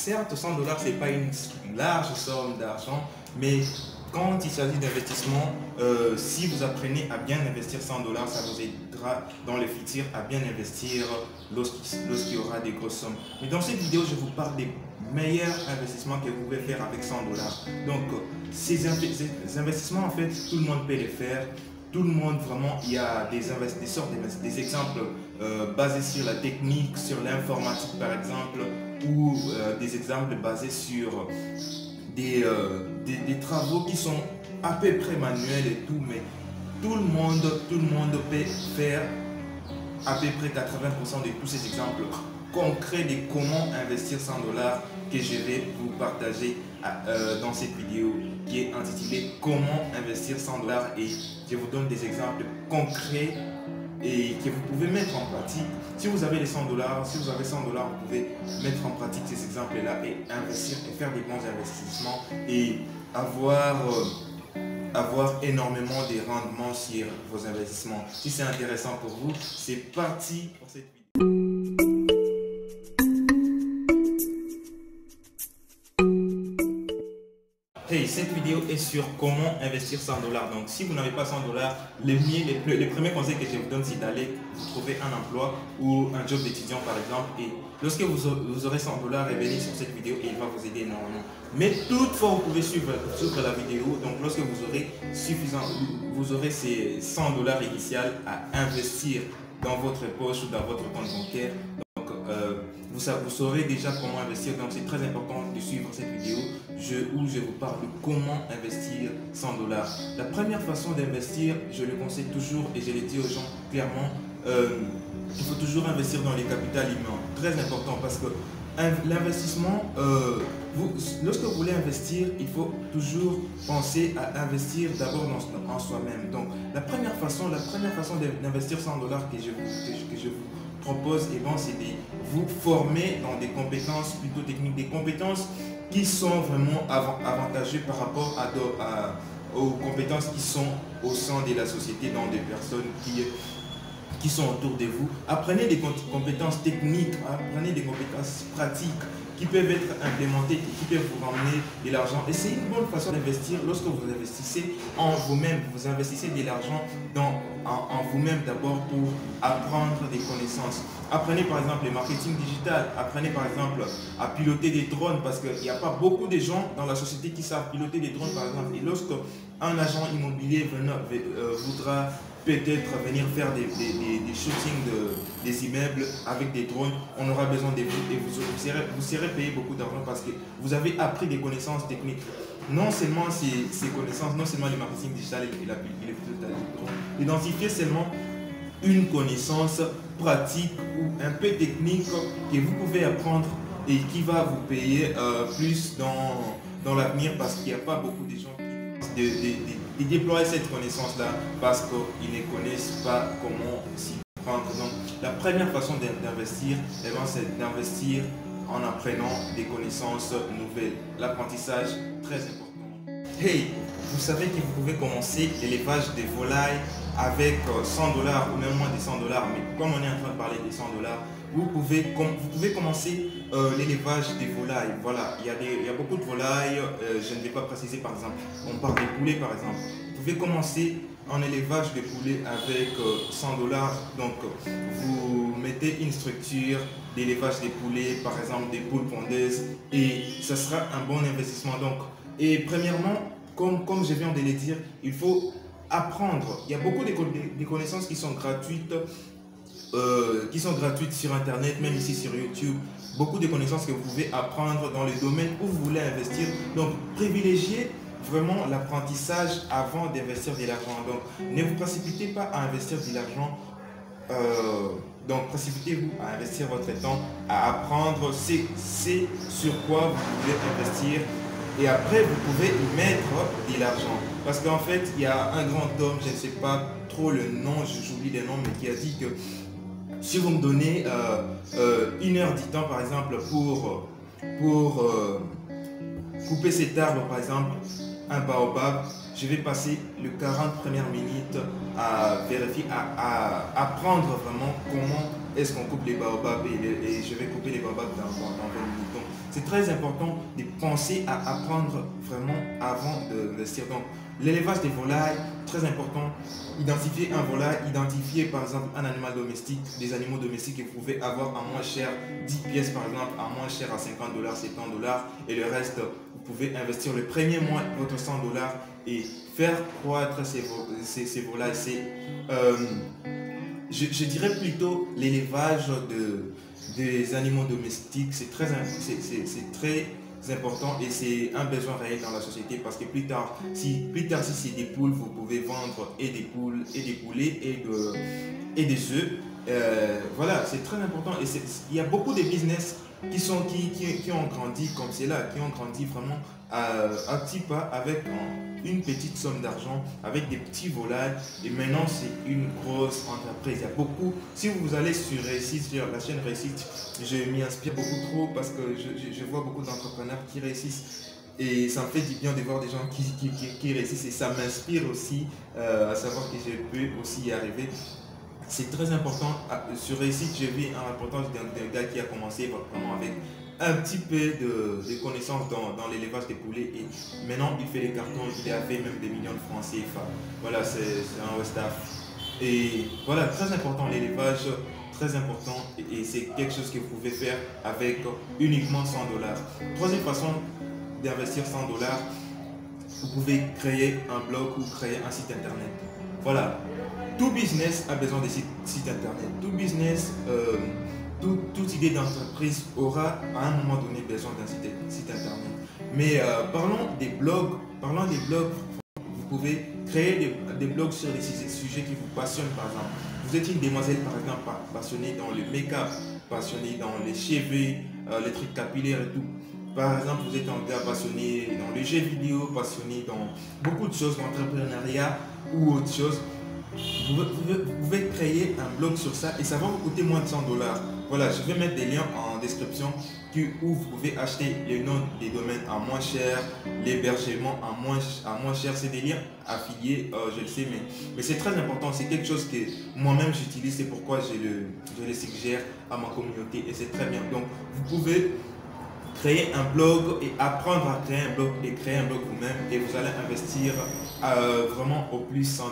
certes, 100 dollars, ce n'est pas une large somme d'argent, mais quand il s'agit d'investissement, si vous apprenez à bien investir 100 dollars, ça vous aidera dans le futur à bien investir lorsqu'il y aura des grosses sommes. Mais dans cette vidéo, je vous parle des meilleurs investissements que vous pouvez faire avec 100 dollars. Donc, ces investissements, en fait, tout le monde peut les faire. Tout le monde, vraiment, il y a des exemples basés sur la technique, sur l'informatique, par exemple, ou des exemples basés sur des travaux qui sont à peu près manuels et tout, mais tout le monde peut faire à peu près 80% de tous ces exemples concrets de comment investir 100 dollars que je vais vous partager dans cette vidéo qui est intitulée Comment investir 100 dollars, et je vous donne des exemples concrets et que vous pouvez mettre en pratique. Si vous avez les 100 dollars, si vous avez 100 dollars, vous pouvez mettre en pratique ces exemples-là et investir et faire des bons investissements et avoir énormément de rendements sur vos investissements. Si c'est intéressant pour vous, c'est parti pour cette vidéo. Hey, cette vidéo est sur comment investir 100 dollars. Donc, si vous n'avez pas 100 dollars, les premiers conseils que je vous donne, c'est d'aller trouver un emploi ou un job d'étudiant, par exemple. Et lorsque vous aurez 100 dollars, revenez sur cette vidéo et il va vous aider énormément. Mais toutefois, vous pouvez suivre la vidéo. Donc, lorsque vous aurez ces 100 dollars initiales à investir dans votre poche ou dans votre compte bancaire. Vous saurez déjà comment investir, donc c'est très important de suivre cette vidéo où je vous parle de comment investir 100 dollars. La première façon d'investir, je le conseille toujours et je le dis aux gens clairement, il faut toujours investir dans les capitales humains. Très important parce que l'investissement, lorsque vous voulez investir, il faut toujours penser à investir d'abord en soi-même. Donc la première façon d'investir 100 dollars que je vous propose, c'est de vous former dans des compétences plutôt techniques, des compétences qui sont vraiment avantageuses par rapport aux compétences qui sont au sein de la société, dans des personnes qui sont autour de vous. Apprenez des compétences techniques, apprenez des compétences pratiques qui peuvent être implémentées et qui peuvent vous ramener de l'argent. Et c'est une bonne façon d'investir lorsque vous investissez en vous-même. Vous investissez de l'argent en vous-même d'abord pour apprendre des connaissances. Apprenez par exemple le marketing digital, apprenez par exemple à piloter des drones parce qu'il n'y a pas beaucoup de gens dans la société qui savent piloter des drones par exemple. Et lorsque un agent immobilier voudra peut-être venir faire des shootings des immeubles avec des drones, on aura besoin de vous et vous serez payé beaucoup d'argent parce que vous avez appris des connaissances techniques. Non seulement ces connaissances, non seulement le marketing digital et le pilotage des drones, identifiez seulement une connaissance pratique ou un peu technique que vous pouvez apprendre et qui va vous payer plus dans l'avenir parce qu'il n'y a pas beaucoup de gens qui déploient cette connaissance-là parce qu'ils ne connaissent pas comment s'y prendre. Donc, la première façon d'investir, c'est d'investir en apprenant des connaissances nouvelles. L'apprentissage, très important. Hey, vous savez que vous pouvez commencer l'élevage des volailles avec 100 dollars ou même moins de 100 dollars, mais comme on est en train de parler des 100 dollars, vous pouvez commencer l'élevage des volailles. Voilà, il y a beaucoup de volailles, je ne vais pas préciser par exemple, on parle des poulets par exemple. Vous pouvez commencer en élevage de poulets avec 100 dollars, donc vous mettez une structure d'élevage des poulets, par exemple des poules pondeuses, et ce sera un bon investissement. Donc, et premièrement, comme je viens de le dire, il faut apprendre. Il y a beaucoup de connaissances qui sont gratuites sur internet, même ici sur YouTube. Beaucoup de connaissances que vous pouvez apprendre dans le domaine où vous voulez investir. Donc privilégiez vraiment l'apprentissage avant d'investir de l'argent. Donc ne vous précipitez pas à investir de l'argent. Donc précipitez-vous à investir votre temps, à apprendre c'est sur quoi vous voulez investir. Et après, vous pouvez y mettre de l'argent. Parce qu'en fait, il y a un grand homme, je ne sais pas trop le nom, j'oublie le nom, mais qui a dit que si vous me donnez 1 heure du temps, par exemple, pour couper cet arbre, par exemple, un baobab, je vais passer les 40 premières minutes à vérifier, à apprendre vraiment comment est-ce qu'on coupe les baobabs et je vais couper les baobabs dans 20 minutes. Donc, c'est très important de penser à apprendre vraiment avant d'investir. Donc, l'élevage des volailles, très important. Identifier un volaille, identifier par exemple un animal domestique, des animaux domestiques que vous pouvez avoir à moins cher, 10 pièces par exemple, à moins cher à 50 $, 70 $, et le reste, vous pouvez investir le premier mois votre 100 $ et faire croître ces volailles. Je dirais plutôt l'élevage des animaux domestiques, c'est très important et c'est un besoin réel dans la société parce que si c'est des poules, vous pouvez vendre et des poules et des poulets et des œufs. Voilà, c'est très important et il y a beaucoup de business qui ont grandi comme cela, qui ont grandi vraiment à petits pas avec une petite somme d'argent, avec des petits volailles et maintenant c'est une grosse entreprise. Il y a beaucoup, si vous allez sur Réussite, sur la chaîne Réussite, je m'y inspire beaucoup trop parce que je vois beaucoup d'entrepreneurs qui réussissent et ça me fait du bien de voir des gens qui réussissent et ça m'inspire aussi à savoir que je peux aussi y arriver. C'est très important. Sur Réussite, j'ai vu un reportage d'un gars qui a commencé vraiment avec un petit peu de connaissances dans l'élevage des poulets et maintenant il fait les cartons, il a fait même des millions de francs CFA. Voilà, c'est un staff. Et voilà, très important l'élevage, très important et c'est quelque chose que vous pouvez faire avec uniquement 100 $. Troisième façon d'investir 100 $, vous pouvez créer un blog ou créer un site internet. Voilà, tout business a besoin de sites internet. Tout business, toute idée d'entreprise aura à un moment donné besoin d'un site internet. Mais parlons des blogs. Vous pouvez créer des blogs sur des sujets qui vous passionnent par exemple. Vous êtes une demoiselle par exemple passionnée dans le make-up, passionnée dans les cheveux, les trucs capillaires et tout. Par exemple, vous êtes un gars passionné dans les jeux vidéo, passionné dans beaucoup de choses, l'entrepreneuriat ou autre chose. Vous pouvez créer un blog sur ça et ça va vous coûter moins de 100 $. Voilà, je vais mettre des liens en description où vous pouvez acheter les noms des domaines à moins cher, l'hébergement à moins cher. C'est des liens affiliés, je le sais, mais c'est très important. C'est quelque chose que moi-même j'utilise, c'est pourquoi je le suggère à ma communauté et c'est très bien. Donc, vous pouvez créer un blog et apprendre à créer un blog et créer un blog vous-même et vous allez investir vraiment au plus 100 $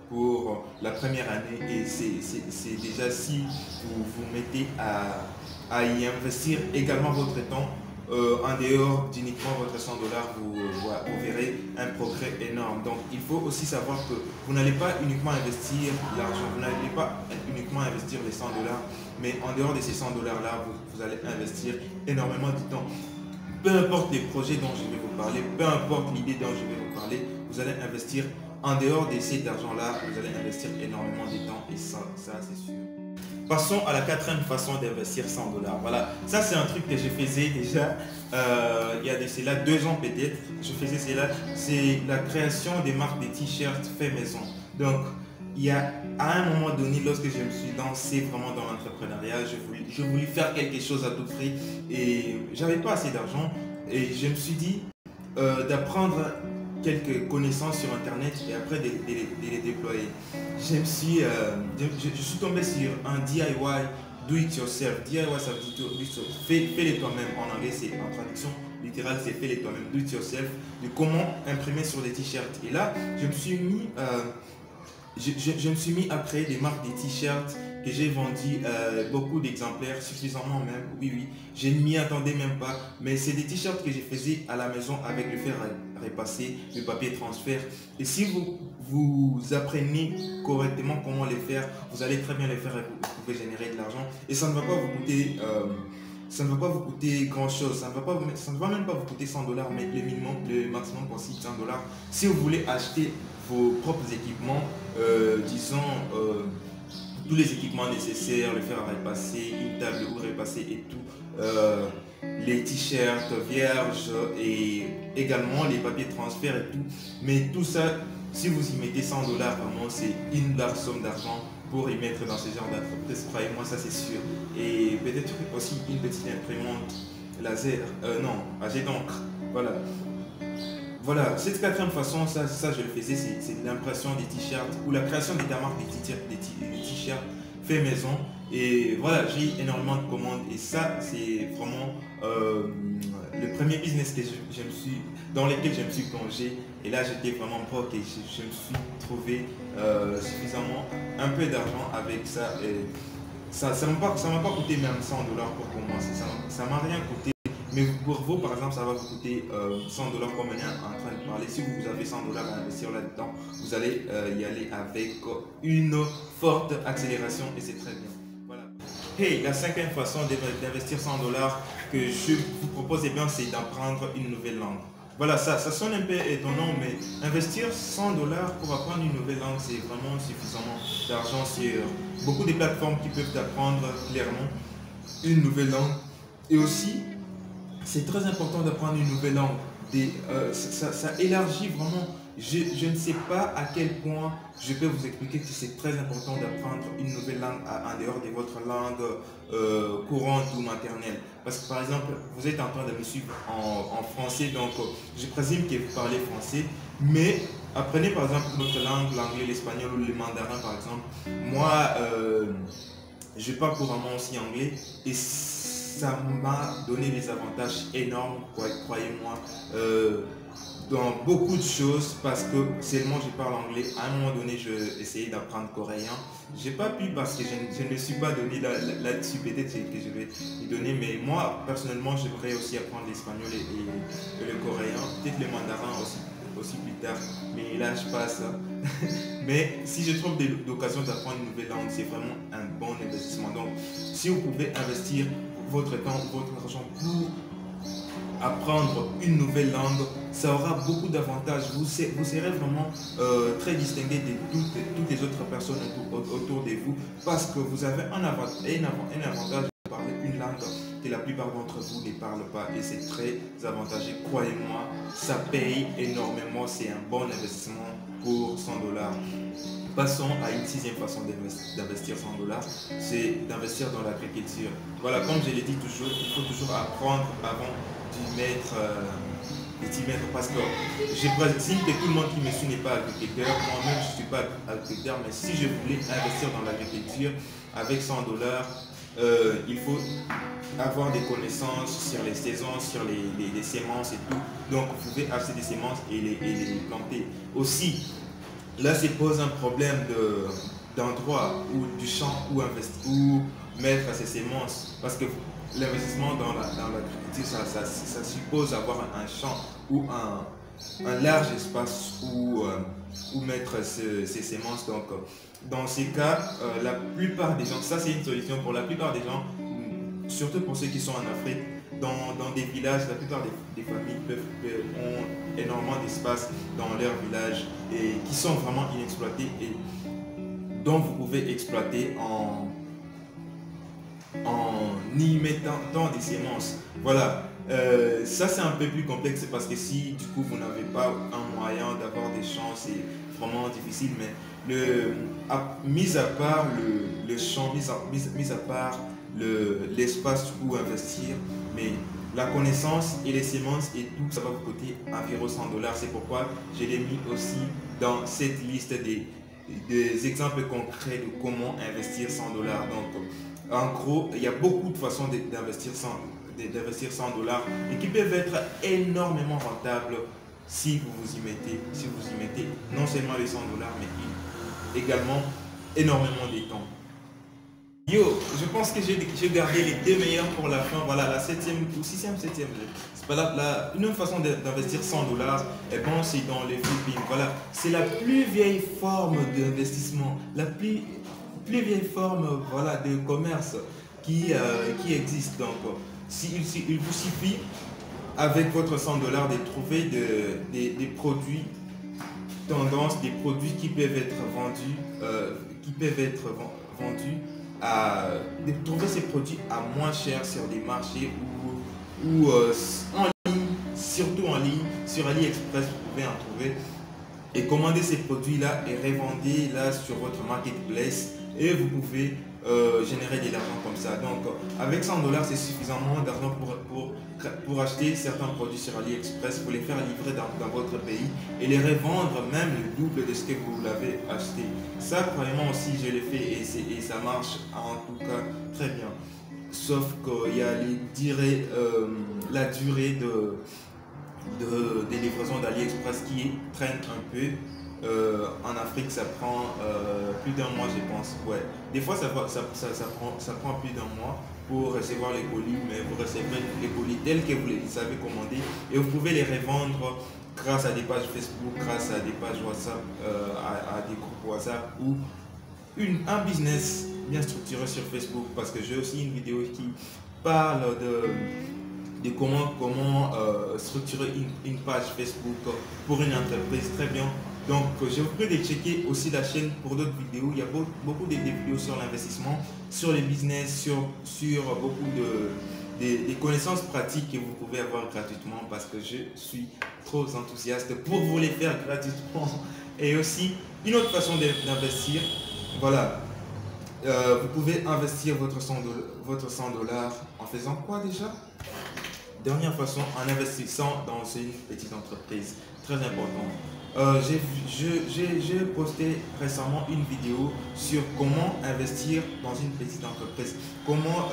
pour la première année et c'est déjà si vous vous mettez à y investir également votre temps en dehors d'uniquement votre 100 $, vous verrez un progrès énorme. Donc il faut aussi savoir que vous n'allez pas uniquement investir l'argent, vous n'allez pas uniquement investir les 100 $, mais en dehors de ces 100 $ là, vous allez investir énormément de temps. Peu importe les projets dont je vais vous parler, peu importe l'idée dont je vais vous parler, vous allez investir en dehors de cet argent-là, vous allez investir énormément de temps et ça c'est sûr. Passons à la quatrième façon d'investir 100 $. Voilà, ça c'est un truc que je faisais déjà il y a de cela 2 ans peut-être. Je faisais cela, c'est la création des marques de t-shirts fait maison. Donc, il y a à un moment donné, lorsque je me suis lancé vraiment dans l'entrepreneuriat, je voulais faire quelque chose à tout prix et j'avais pas assez d'argent et je me suis dit d'apprendre quelques connaissances sur internet et après de les déployer. Je suis tombé sur un DIY, do it yourself. DIY ça veut dire fais-le toi-même. En anglais c'est en traduction littérale c'est fais-le toi-même, do it yourself, de comment imprimer sur des t-shirts. Et là je me suis mis à créer des marques des t-shirts que j'ai vendu beaucoup d'exemplaires, suffisamment même, oui, je ne m'y attendais même pas, mais c'est des t-shirts que je faisais à la maison avec le fer à repasser, le papier transfert, et si vous apprenez correctement comment les faire, vous allez très bien les faire et vous pouvez générer de l'argent, et ça ne va pas vous coûter grand chose, ça ne va même pas vous coûter 100 $, mais le maximum possible 100 $. Si vous voulez acheter vos propres équipements, disons tous les équipements nécessaires, le fer à repasser, une table où repasser et tout, les t-shirts vierges et également les papiers de transfert et tout. Mais tout ça, si vous y mettez 100 $, vraiment c'est une large somme d'argent pour y mettre dans ce genre d'entreprise. Croyez-moi, ça c'est sûr. Et peut-être aussi une petite imprimante laser, non, à jet d'encre. Voilà. voilà, cette quatrième façon, ça je le faisais, c'est l'impression des t-shirts ou la création des marques des t-shirts fait maison. Et voilà, j'ai énormément de commandes et ça, c'est vraiment le premier business que dans lequel je me suis plongé. Et là, j'étais vraiment broke et je me suis trouvé suffisamment un peu d'argent avec ça. Et ça m'a pas coûté même 100 $ pour commencer. Ça m'a rien coûté. Mais pour vous, par exemple, ça va vous coûter 100 $ comme on est en train de parler. Si vous avez 100 $ à investir là-dedans, vous allez y aller avec une forte accélération et c'est très bien. Voilà. Hey, la cinquième façon d'investir 100 $ que je vous propose, eh bien, c'est d'apprendre une nouvelle langue. Voilà, ça sonne un peu étonnant, mais investir 100 $ pour apprendre une nouvelle langue, c'est vraiment suffisamment d'argent sur beaucoup de plateformes qui peuvent t'apprendre clairement une nouvelle langue. Et aussi, c'est très important d'apprendre une nouvelle langue. Ça élargit vraiment. Je ne sais pas à quel point je peux vous expliquer que c'est très important d'apprendre une nouvelle langue en dehors de votre langue courante ou maternelle. Parce que par exemple, vous êtes en train de me suivre en français, donc je présume que vous parlez français, mais apprenez par exemple votre langue, l'anglais, l'espagnol ou le mandarin par exemple. Moi, je parle couramment aussi anglais et ça m'a donné des avantages énormes, croyez-moi, dans beaucoup de choses parce que seulement je parle anglais. À un moment donné, je essayais d'apprendre coréen. J'ai pas pu parce que je ne me suis pas donné là-dessus. Peut-être que je vais y donner, mais moi, personnellement, j'aimerais aussi apprendre l'espagnol et le coréen, peut-être le mandarin aussi plus tard, mais là je passe. Mais si je trouve l'occasion d'apprendre une nouvelle langue, c'est vraiment un bon investissement. Donc, si vous pouvez investir votre temps, votre argent pour apprendre une nouvelle langue, ça aura beaucoup d'avantages. Vous serez vraiment très distingué de toutes les autres personnes autour de vous parce que vous avez un avantage de parler une langue que la plupart d'entre vous ne parlent pas et c'est très avantageux. Croyez-moi, ça paye énormément. C'est un bon investissement pour 100 $. Passons à une sixième façon d'investir 100 $, c'est d'investir dans l'agriculture. Voilà, comme je l'ai dit toujours, il faut toujours apprendre avant d'y mettre, parce que je présume que tout le monde qui me suit n'est pas agriculteur. Moi-même, je ne suis pas agriculteur, mais si je voulais investir dans l'agriculture avec 100 $, il faut avoir des connaissances sur les saisons, sur les semences et tout. Donc, vous pouvez acheter des semences et les planter. Aussi, là, se pose un problème d'endroit ou du champ où mettre ses semences. Parce que l'investissement dans l'agriculture, ça suppose avoir un champ ou un large espace où mettre ses semences. Donc, dans ces cas, la plupart des gens, ça c'est une solution pour la plupart des gens, surtout pour ceux qui sont en Afrique, dans des villages, la plupart des familles ont énormément d'espace dans leur village et qui sont vraiment inexploités et dont vous pouvez exploiter en y mettant dans des semences. Voilà, ça c'est un peu plus complexe parce que si du coup vous n'avez pas un moyen d'avoir des champs, c'est vraiment difficile, mais mis à part le champ, mis à part l'espace où investir, mais la connaissance et les semences et tout, ça va vous coûter environ 100 $. C'est pourquoi je l'ai mis aussi dans cette liste des exemples concrets de comment investir 100 $. Donc, en gros, il y a beaucoup de façons d'investir 100 $, et qui peuvent être énormément rentables si vous y mettez non seulement les 100 $, mais également énormément de temps. Yo, je pense que j'ai gardé les deux meilleurs pour la fin. Voilà, la septième ou sixième. C'est pas une autre façon d'investir 100 $, et bon, c'est dans les flipping. Voilà, c'est la plus vieille forme d'investissement, la plus vieille forme, voilà, de commerce qui existe. Donc, il vous suffit avec votre 100 $ de trouver des produits tendance, des produits qui peuvent être vendus de trouver ces produits à moins cher sur des marchés ou en ligne, surtout en ligne, sur AliExpress, vous pouvez en trouver et commander ces produits-là et revendre là sur votre marketplace et vous pouvez générer de l'argent comme ça. Donc avec 100 dollars, c'est suffisamment d'argent pour acheter certains produits sur AliExpress, pour les faire livrer dans votre pays et les revendre même le double de ce que vous l'avez acheté. Ça, croyez-moi aussi, je l'ai fait et ça marche en tout cas très bien. Sauf qu'il y a la durée des livraisons d'AliExpress qui traîne un peu. En Afrique, ça prend plus d'un mois, je pense. Ouais. Des fois, ça prend plus d'un mois pour recevoir les colis, mais vous recevrez les colis tels que vous les avez commandés et vous pouvez les revendre grâce à des pages Facebook, grâce à des pages WhatsApp, à des groupes WhatsApp ou un business bien structuré sur Facebook, parce que j'ai aussi une vidéo qui parle de comment structurer une page Facebook pour une entreprise très bien. Donc je vous prie de checker aussi la chaîne pour d'autres vidéos. Il y a beaucoup de vidéos sur l'investissement, sur les business, sur beaucoup des connaissances pratiques que vous pouvez avoir gratuitement, parce que je suis trop enthousiaste pour vous les faire gratuitement. Et aussi une autre façon d'investir, voilà, vous pouvez investir votre 100 dollars en faisant quoi déjà? Dernière façon, en investissant dans une petite entreprise, très important. J'ai posté récemment une vidéo sur comment investir dans une petite entreprise, comment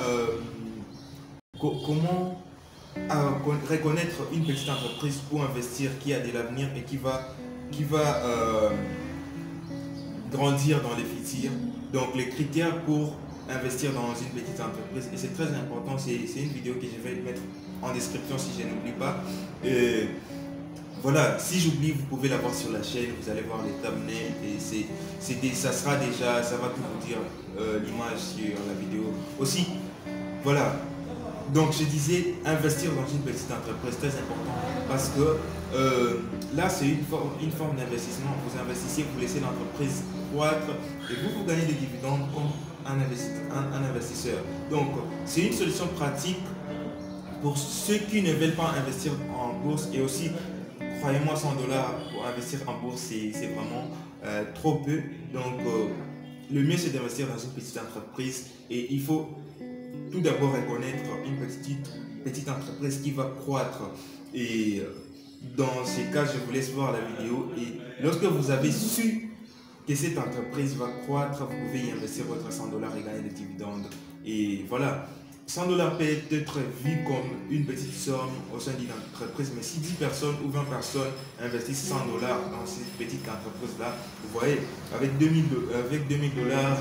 reconnaître une petite entreprise pour investir qui a de l'avenir et qui va grandir dans les futurs. Donc les critères pour investir dans une petite entreprise, et c'est très important, c'est une vidéo que je vais mettre en description si je n'oublie pas. Voilà, si j'oublie, vous pouvez la voir sur la chaîne, vous allez voir les thumbnails et ça va tout vous dire, l'image sur la vidéo. Aussi, voilà, donc je disais, investir dans une petite entreprise, très important, parce que là c'est une forme d'investissement. Vous investissez, vous laissez l'entreprise croître et vous gagnez des dividendes comme un investisseur. Donc c'est une solution pratique pour ceux qui ne veulent pas investir en bourse. Et aussi, croyez-moi, 100 dollars pour investir en bourse, c'est vraiment trop peu. Donc le mieux c'est d'investir dans une petite entreprise, et il faut tout d'abord reconnaître une petite entreprise qui va croître. Et dans ces cas, je vous laisse voir la vidéo, et lorsque vous avez su que cette entreprise va croître, vous pouvez y investir votre 100 dollars et gagner des dividendes. Et voilà, 100 dollars peut être vu comme une petite somme au sein d'une entreprise, mais si 10 personnes ou 20 personnes investissent 100 dollars dans cette petite entreprise-là, vous voyez, avec 2000 dollars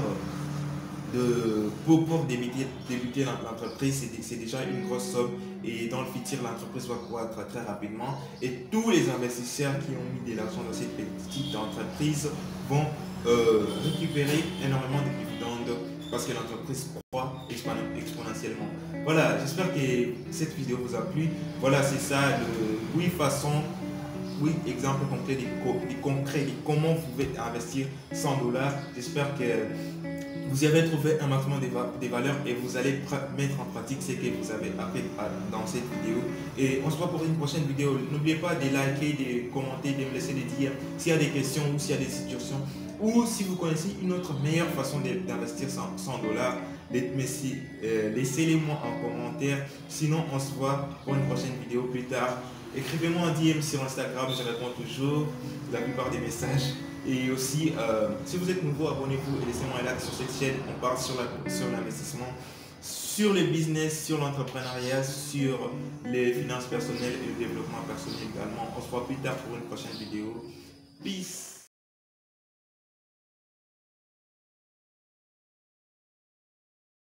pour débuter l'entreprise, c'est déjà une grosse somme, et dans le futur, l'entreprise va croître très rapidement, et tous les investisseurs qui ont mis de l'argent dans cette petite entreprise vont récupérer énormément de dividendes, parce que l'entreprise croît exponentiellement. Voilà, j'espère que cette vidéo vous a plu. Voilà, c'est ça, 8 exemples concrets de comment vous pouvez investir 100 dollars. J'espère que vous y avez trouvé un maximum des valeurs et vous allez mettre en pratique ce que vous avez appris dans cette vidéo. Et on se voit pour une prochaine vidéo. N'oubliez pas de liker, de commenter, de me laisser des dire s'il y a des questions ou s'il y a des situations, ou si vous connaissez une autre meilleure façon d'investir 100 dollars. Laissez-les moi en commentaire. Sinon, on se voit pour une prochaine vidéo plus tard. Écrivez-moi en DM sur Instagram, je réponds toujours la plupart des messages. Et aussi, si vous êtes nouveau, abonnez-vous et laissez-moi un like sur cette chaîne. On parle sur l'investissement, sur le business, sur l'entrepreneuriat, sur les finances personnelles et le développement personnel également. On se voit plus tard pour une prochaine vidéo. Peace!